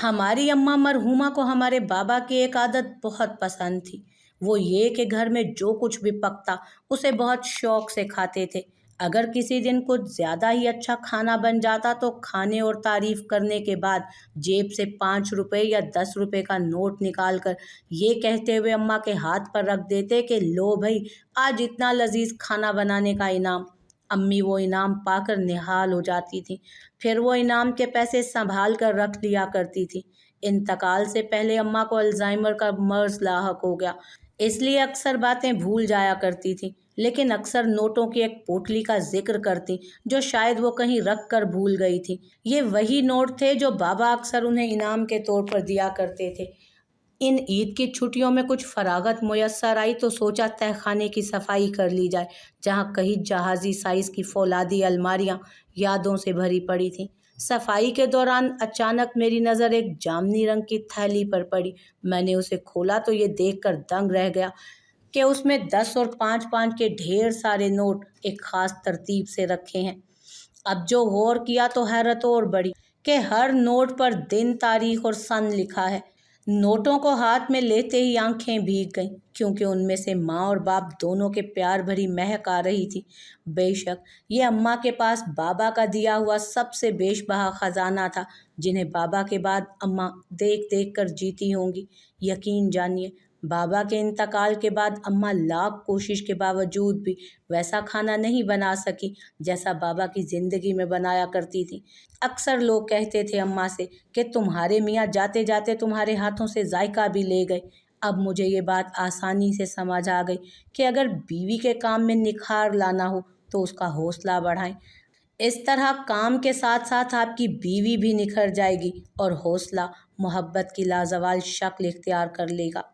हमारी अम्मा मरहूमा को हमारे बाबा की एक आदत बहुत पसंद थी। वो ये कि घर में जो कुछ भी पकता उसे बहुत शौक से खाते थे। अगर किसी दिन कुछ ज़्यादा ही अच्छा खाना बन जाता तो खाने और तारीफ करने के बाद जेब से 5 रुपए या 10 रुपए का नोट निकाल कर ये कहते हुए अम्मा के हाथ पर रख देते कि लो भाई, आज इतना लजीज खाना बनाने का इनाम। अम्मी वो इनाम पाकर निहाल हो जाती थी। फिर वो इनाम के पैसे संभाल कर रख लिया करती थी। इंतकाल से पहले अम्मा को अल्जाइमर का मर्ज लाहक हो गया, इसलिए अक्सर बातें भूल जाया करती थी, लेकिन अक्सर नोटों की एक पोटली का जिक्र करती जो शायद वो कहीं रख कर भूल गई थी। ये वही नोट थे जो बाबा अक्सर उन्हें इनाम के तौर पर दिया करते थे। इन ईद की छुट्टियों में कुछ फरागत मुयस्सर आई तो सोचा तहखाने की सफाई कर ली जाए, जहाँ कई जहाजी साइज की फौलादी अलमारियाँ यादों से भरी पड़ी थीं। सफाई के दौरान अचानक मेरी नज़र एक जामनी रंग की थैली पर पड़ी। मैंने उसे खोला तो ये देखकर दंग रह गया कि उसमें 10 और 5-5 के ढेर सारे नोट एक खास तरतीब से रखे हैं। अब जो गौर किया तो हैरत और बढ़ी कि हर नोट पर दिन, तारीख और सन लिखा है। नोटों को हाथ में लेते ही आंखें भीग गईं, क्योंकि उनमें से माँ और बाप दोनों के प्यार भरी महक आ रही थी। बेशक ये अम्मा के पास बाबा का दिया हुआ सबसे बेशबहा खजाना था, जिन्हें बाबा के बाद अम्मा देख देख कर जीती होंगी। यकीन जानिए, बाबा के इंतकाल के बाद अम्मा लाख कोशिश के बावजूद भी वैसा खाना नहीं बना सकी जैसा बाबा की ज़िंदगी में बनाया करती थी। अक्सर लोग कहते थे अम्मा से कि तुम्हारे मियाँ जाते जाते तुम्हारे हाथों से जायका भी ले गए। अब मुझे ये बात आसानी से समझ आ गई कि अगर बीवी के काम में निखार लाना हो तो उसका हौसला बढ़ाएं। इस तरह काम के साथ साथ आपकी बीवी भी निखर जाएगी और हौसला मोहब्बत की लाजवाल शक्ल इख्तियार कर लेगा।